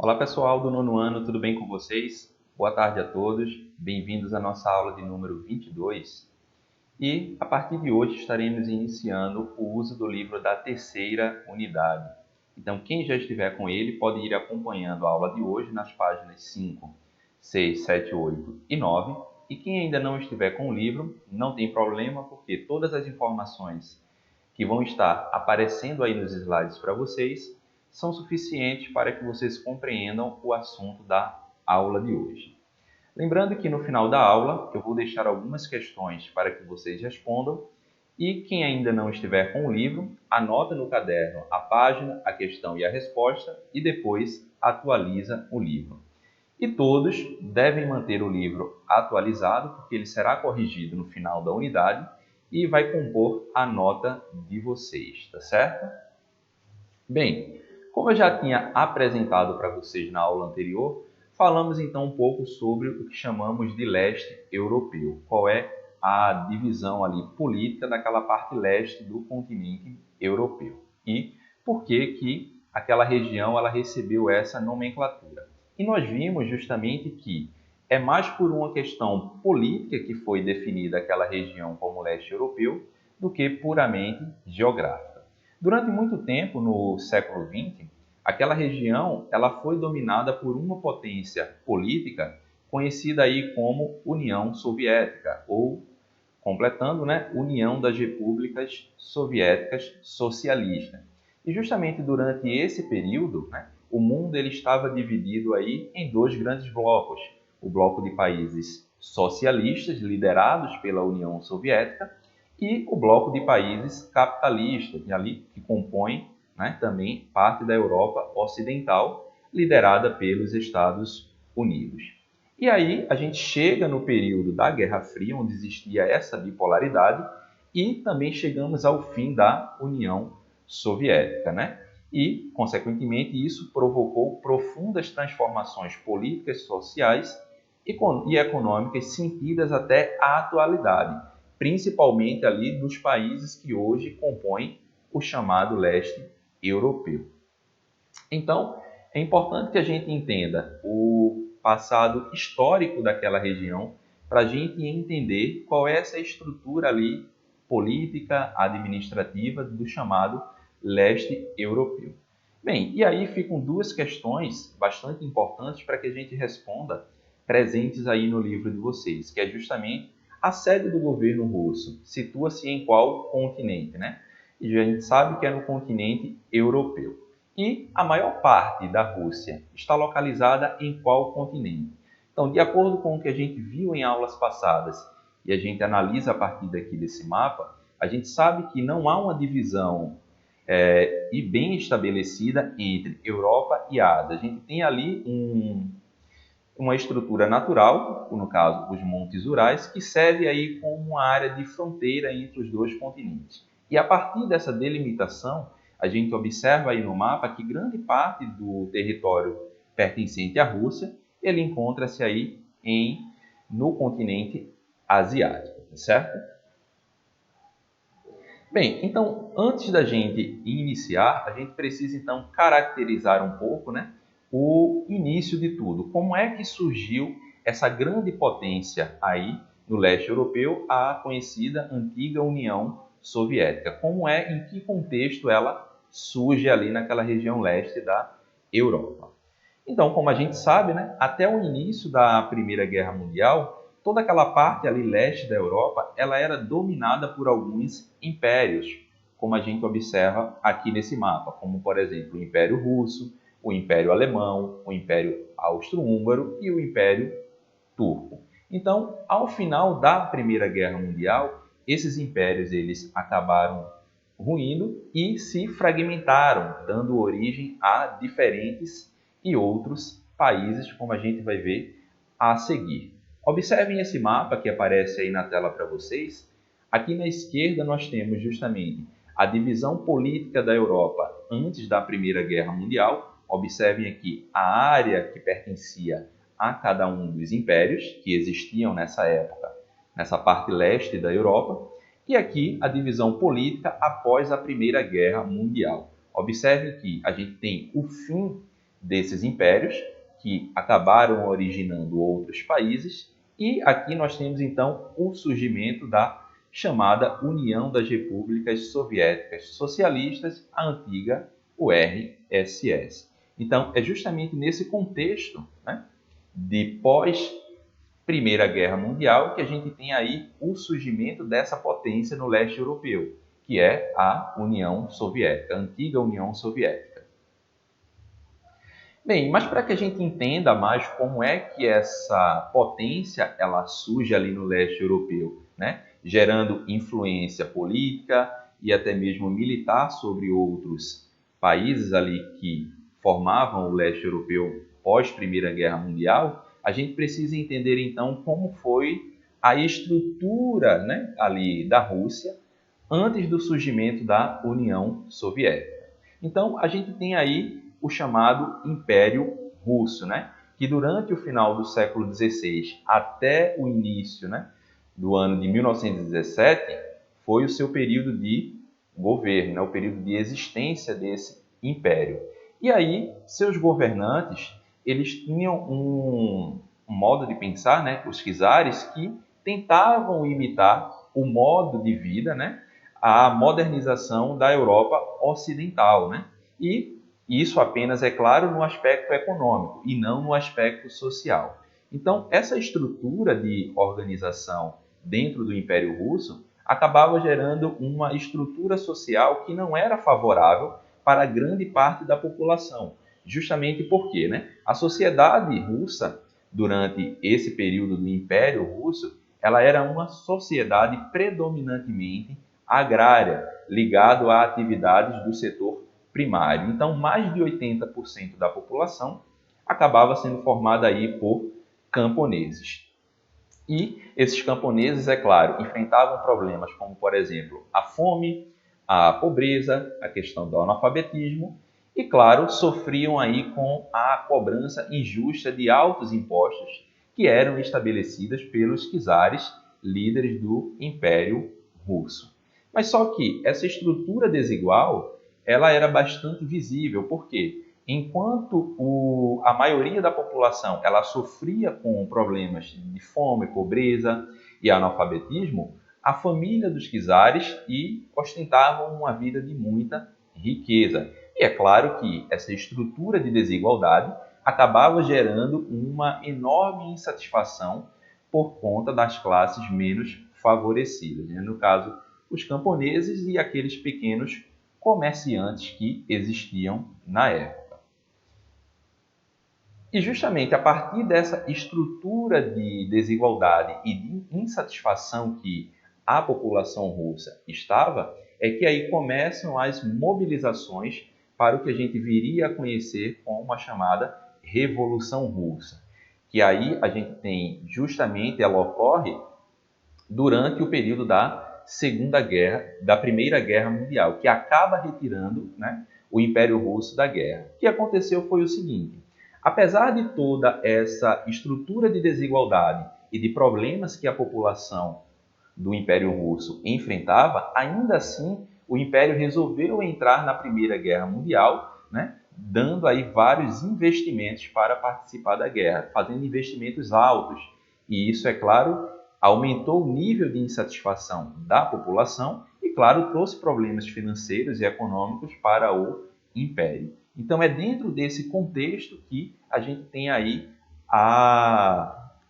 Olá pessoal do nono ano, tudo bem com vocês? Boa tarde a todos, bem-vindos à nossa aula de número 22. E a partir de hoje estaremos iniciando o uso do livro da terceira unidade. Então quem já estiver com ele pode ir acompanhando a aula de hoje nas páginas 5, 6, 7, 8 e 9. E quem ainda não estiver com o livro, não tem problema, porque todas as informações que vão estar aparecendo aí nos slides para vocês são suficientes para que vocês compreendam o assunto da aula de hoje. Lembrando que no final da aula eu vou deixar algumas questões para que vocês respondam e quem ainda não estiver com o livro, anota no caderno a página, a questão e a resposta e depois atualiza o livro. E todos devem manter o livro atualizado, porque ele será corrigido no final da unidade e vai compor a nota de vocês, tá certo? Bem, como eu já tinha apresentado para vocês na aula anterior, falamos então um pouco sobre o que chamamos de leste europeu. Qual é a divisão ali política daquela parte leste do continente europeu e por que aquela região ela recebeu essa nomenclatura. E nós vimos justamente que é mais por uma questão política que foi definida aquela região como leste europeu do que puramente geográfica. Durante muito tempo, no século XX, aquela região ela foi dominada por uma potência política conhecida aí como União Soviética, ou, completando, União das Repúblicas Soviéticas Socialistas. E justamente durante esse período, o mundo ele estava dividido aí em dois grandes blocos. O bloco de países socialistas, liderados pela União Soviética, e o bloco de países capitalistas, que compõe também parte da Europa Ocidental, liderada pelos Estados Unidos. E aí a gente chega no período da Guerra Fria, onde existia essa bipolaridade, e também chegamos ao fim da União Soviética, E, consequentemente, isso provocou profundas transformações políticas, sociais e econômicas sentidas até a atualidade, principalmente ali nos países que hoje compõem o chamado leste europeu. Então, é importante que a gente entenda o passado histórico daquela região para a gente entender qual é essa estrutura ali política, administrativa do chamado leste europeu. Bem, e aí ficam duas questões bastante importantes para que a gente responda, presentes aí no livro de vocês, que é justamente a sede do governo russo situa-se em qual continente, E a gente sabe que é no continente europeu. E a maior parte da Rússia está localizada em qual continente? Então, de acordo com o que a gente viu em aulas passadas e a gente analisa a partir daqui desse mapa, a gente sabe que não há uma divisão e bem estabelecida entre Europa e Ásia. A gente tem ali uma estrutura natural, no caso os Montes Urais, que serve aí como uma área de fronteira entre os dois continentes. E a partir dessa delimitação, a gente observa aí no mapa que grande parte do território pertencente à Rússia, ele encontra-se aí no continente asiático, certo? Bem, então, antes da gente iniciar, a gente precisa então caracterizar um pouco, o início de tudo. Como é que surgiu essa grande potência aí no leste europeu, a conhecida antiga União Soviética? Como em que contexto ela surge ali naquela região leste da Europa? Então, como a gente sabe, até o início da Primeira Guerra Mundial, toda aquela parte ali leste da Europa, ela era dominada por alguns impérios, como a gente observa aqui nesse mapa, como, por exemplo, o Império Russo, o Império Alemão, o Império Austro-Húngaro e o Império Turco. Então, ao final da Primeira Guerra Mundial, esses impérios eles acabaram ruindo e se fragmentaram, dando origem a diferentes e outros países, como a gente vai ver a seguir. Observem esse mapa que aparece aí na tela para vocês. Aqui na esquerda nós temos justamente a divisão política da Europa antes da Primeira Guerra Mundial. Observem aqui a área que pertencia a cada um dos impérios que existiam nessa época, nessa parte leste da Europa. E aqui a divisão política após a Primeira Guerra Mundial. Observem que a gente tem o fim desses impérios, que acabaram originando outros países, e aqui nós temos então o surgimento da chamada União das Repúblicas Soviéticas Socialistas, a antiga URSS. Então, é justamente nesse contexto, né, de pós-Primeira Guerra Mundial que a gente tem aí o surgimento dessa potência no leste europeu, que é a União Soviética, a antiga União Soviética. Bem, mas para que a gente entenda mais como é que essa potência ela surge ali no leste europeu, né, gerando influência política e até mesmo militar sobre outros países ali que formavam o leste europeu pós Primeira Guerra Mundial, a gente precisa entender então como foi a estrutura, né, ali da Rússia antes do surgimento da União Soviética. Então, a gente tem aí o chamado Império Russo, né, que durante o final do século XVI até o início, né, do ano de 1917 foi o seu período de governo, né, o período de existência desse império. E aí, seus governantes, eles tinham um modo de pensar, né, os czares, que tentavam imitar o modo de vida, né, a modernização da Europa ocidental, né? E isso apenas, é claro, no aspecto econômico e não no aspecto social. Então, essa estrutura de organização dentro do Império Russo acabava gerando uma estrutura social que não era favorável para grande parte da população. Justamente porque, né, a sociedade russa, durante esse período do Império Russo, ela era uma sociedade predominantemente agrária, ligado a atividades do setor primário. Então, mais de 80% da população acabava sendo formada aí por camponeses. E esses camponeses, é claro, enfrentavam problemas como, por exemplo, a fome, a pobreza, a questão do analfabetismo e, claro, sofriam aí com a cobrança injusta de altos impostos que eram estabelecidas pelos czares, líderes do Império Russo. Mas só que essa estrutura desigual, ela era bastante visível, porque enquanto a maioria da população ela sofria com problemas de fome, pobreza e analfabetismo, a família dos czares ostentavam uma vida de muita riqueza. E é claro que essa estrutura de desigualdade acabava gerando uma enorme insatisfação por conta das classes menos favorecidas, né? No caso, os camponeses e aqueles pequenos comerciantes que existiam na época. E justamente a partir dessa estrutura de desigualdade e de insatisfação que a população russa estava, é que aí começam as mobilizações para o que a gente viria a conhecer como a chamada Revolução Russa. Que aí a gente tem justamente, ela ocorre durante o período da Primeira Guerra Mundial, que acaba retirando, né, o Império Russo da guerra. O que aconteceu foi o seguinte: apesar de toda essa estrutura de desigualdade e de problemas que a população do Império Russo enfrentava, ainda assim o Império resolveu entrar na Primeira Guerra Mundial, né, dando aí vários investimentos para participar da guerra, fazendo investimentos altos. E isso, é claro, aumentou o nível de insatisfação da população e, claro, trouxe problemas financeiros e econômicos para o Império. Então, é dentro desse contexto que a gente tem aí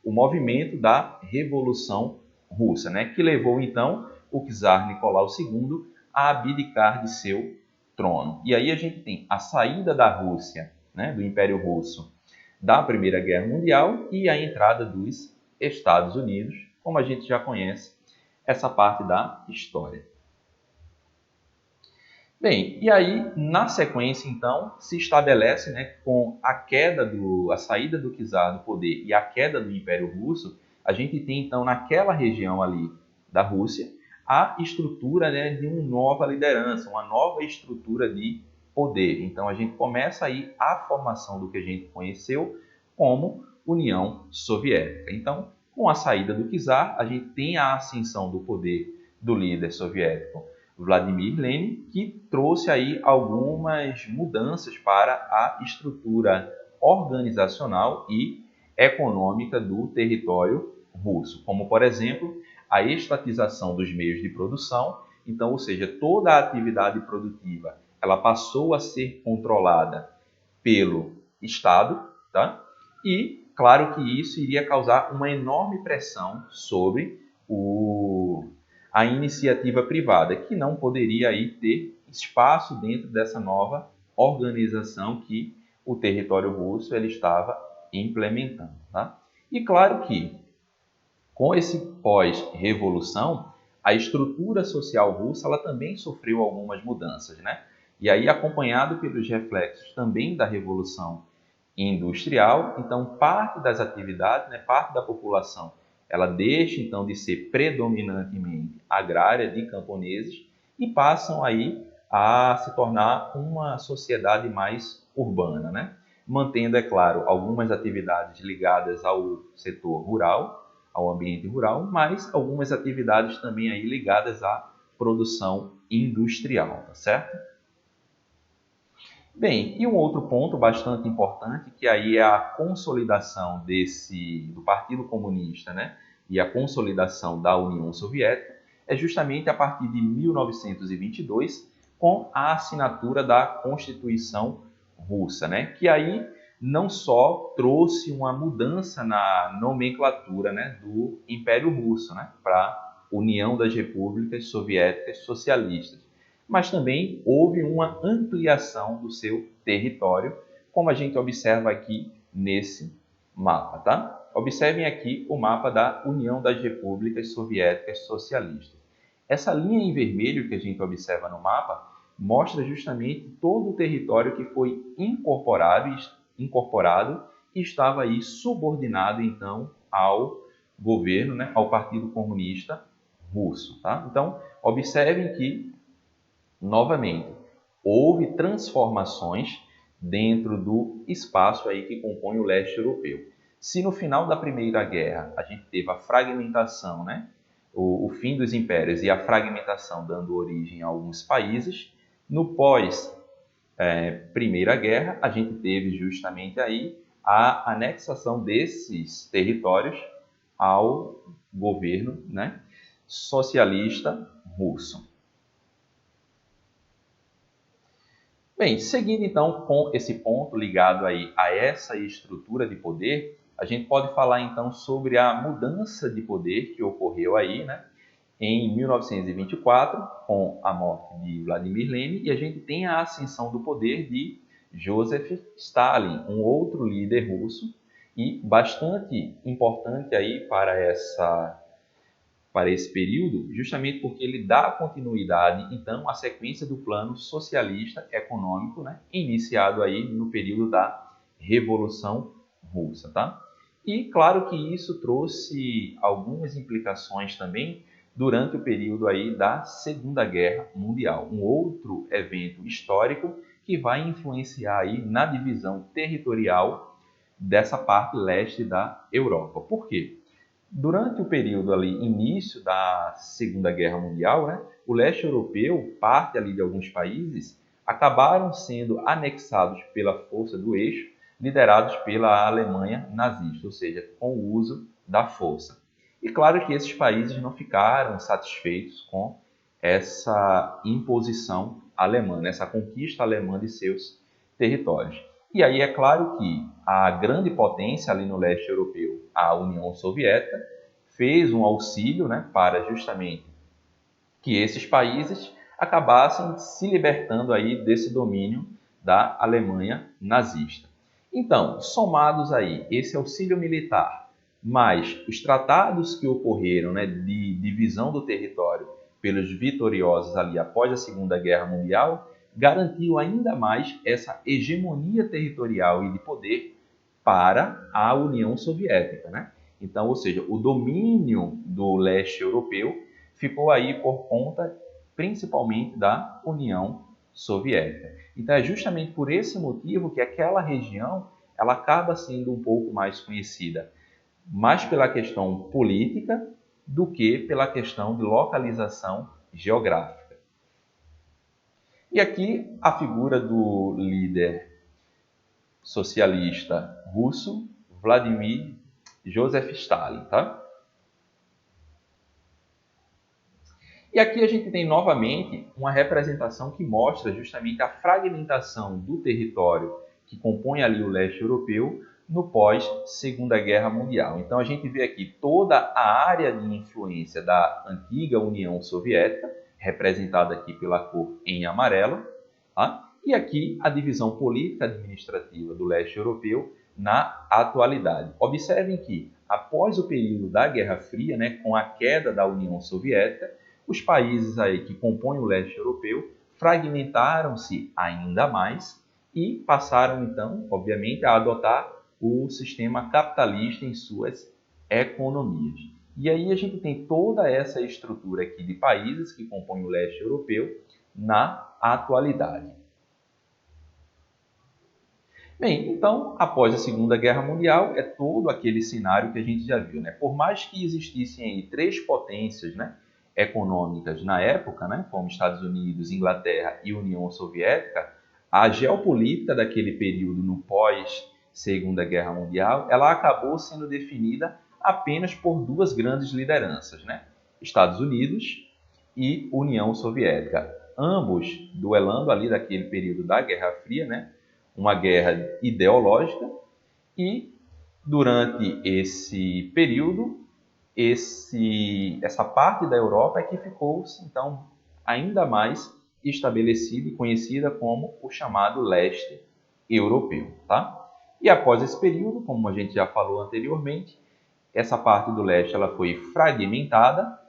o movimento da Revolução Russa, né, que levou, então, o czar Nicolau II a abdicar de seu trono. E aí a gente tem a saída da Rússia, né, do Império Russo, da Primeira Guerra Mundial e a entrada dos Estados Unidos, como a gente já conhece essa parte da história. Bem, e aí, na sequência, então, se estabelece, né, com a saída do czar do poder e a queda do Império Russo, a gente tem, então, naquela região ali da Rússia, a estrutura, né, de uma nova liderança, uma nova estrutura de poder. Então, a gente começa aí a formação do que a gente conheceu como União Soviética. Então, com a saída do czar, a gente tem a ascensão do poder do líder soviético Vladimir Lenin, que trouxe aí algumas mudanças para a estrutura organizacional e econômica do território russo, como, por exemplo, a estatização dos meios de produção. Então, ou seja, toda a atividade produtiva ela passou a ser controlada pelo Estado, tá? E claro que isso iria causar uma enorme pressão sobre a iniciativa privada, que não poderia aí ter espaço dentro dessa nova organização que o território russo ele estava implementando, tá? E claro que com esse pós-revolução, a estrutura social russa ela também sofreu algumas mudanças, né? E aí, acompanhado pelos reflexos também da Revolução Industrial, então parte das atividades, né, parte da população, ela deixa então de ser predominantemente agrária de camponeses e passam aí a se tornar uma sociedade mais urbana, né? Mantendo, é claro, algumas atividades ligadas ao setor rural, ao ambiente rural, mas algumas atividades também aí ligadas à produção industrial, tá certo? Bem, e um outro ponto bastante importante, que aí é a consolidação do Partido Comunista, né, e a consolidação da União Soviética, é justamente a partir de 1922, com a assinatura da Constituição Russa, né, que aí não só trouxe uma mudança na nomenclatura, né, do Império Russo, né, para a União das Repúblicas Soviéticas Socialistas, mas também houve uma ampliação do seu território, como a gente observa aqui nesse mapa, tá? Observem aqui o mapa da União das Repúblicas Soviéticas Socialistas. Essa linha em vermelho que a gente observa no mapa mostra justamente todo o território que foi incorporado e estava aí subordinado então ao governo, né, ao Partido Comunista Russo, tá? Então, observem que novamente, houve transformações dentro do espaço aí que compõe o leste europeu. Se no final da Primeira Guerra a gente teve a fragmentação, né? o fim dos impérios e a fragmentação dando origem a alguns países, no pós-Primeira Guerra a gente teve justamente aí a anexação desses territórios ao governo, né, socialista russo. Bem, seguindo então com esse ponto ligado aí a essa estrutura de poder, a gente pode falar então sobre a mudança de poder que ocorreu aí, né, em 1924, com a morte de Vladimir Lenin, e a gente tem a ascensão do poder de Joseph Stalin, um outro líder russo e bastante importante aí para esse período, justamente porque ele dá continuidade, então, à sequência do plano socialista econômico, né, iniciado aí no período da Revolução Russa, tá? E claro que isso trouxe algumas implicações também durante o período aí da Segunda Guerra Mundial, um outro evento histórico que vai influenciar aí na divisão territorial dessa parte leste da Europa. Por quê? Durante o período ali, início da Segunda Guerra Mundial, né, o leste europeu, parte ali de alguns países, acabaram sendo anexados pela força do eixo, liderados pela Alemanha nazista, ou seja, com o uso da força. E claro que esses países não ficaram satisfeitos com essa imposição alemã, essa conquista alemã de seus territórios. E aí é claro que a grande potência ali no leste europeu, a União Soviética, fez um auxílio, né, para justamente que esses países acabassem se libertando aí desse domínio da Alemanha nazista. Então, somados aí esse auxílio militar, mais os tratados que ocorreram, né, de divisão do território pelos vitoriosos ali após a Segunda Guerra Mundial, garantiu ainda mais essa hegemonia territorial e de poder para a União Soviética, né? Então, ou seja, o domínio do leste europeu ficou aí por conta principalmente da União Soviética. Então, é justamente por esse motivo que aquela região ela acaba sendo um pouco mais conhecida, mais pela questão política do que pela questão de localização geográfica. E aqui a figura do líder socialista russo, Vladimir Joseph Stalin, tá? E aqui a gente tem novamente uma representação que mostra justamente a fragmentação do território que compõe ali o leste europeu no pós-Segunda Guerra Mundial. Então a gente vê aqui toda a área de influência da antiga União Soviética, representada aqui pela cor em amarelo, tá? E aqui a divisão política administrativa do leste europeu na atualidade. Observem que, após o período da Guerra Fria, né, com a queda da União Soviética, os países aí que compõem o leste europeu fragmentaram-se ainda mais e passaram, então, obviamente, a adotar o sistema capitalista em suas economias. E aí a gente tem toda essa estrutura aqui de países que compõem o leste europeu na atualidade. Bem, então, após a Segunda Guerra Mundial, é todo aquele cenário que a gente já viu, né? Por mais que existissem aí três potências, né, econômicas na época, né, como Estados Unidos, Inglaterra e União Soviética, a geopolítica daquele período no pós-Segunda Guerra Mundial, ela acabou sendo definida apenas por duas grandes lideranças, né? Estados Unidos e União Soviética, ambos duelando ali daquele período da Guerra Fria, né? Uma guerra ideológica, e durante esse período, essa parte da Europa é que ficou então ainda mais estabelecida e conhecida como o chamado leste europeu, tá? E após esse período, como a gente já falou anteriormente, essa parte do leste ela foi fragmentada,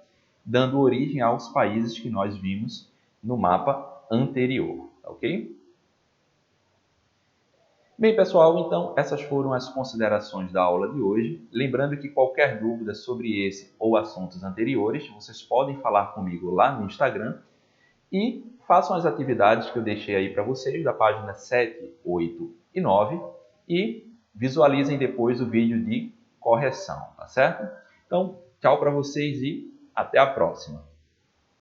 dando origem aos países que nós vimos no mapa anterior, ok? Bem, pessoal, então essas foram as considerações da aula de hoje. Lembrando que qualquer dúvida sobre esse ou assuntos anteriores, vocês podem falar comigo lá no Instagram e façam as atividades que eu deixei aí para vocês da página 7, 8 e 9 e visualizem depois o vídeo de correção, tá certo? Então, tchau para vocês e até a próxima!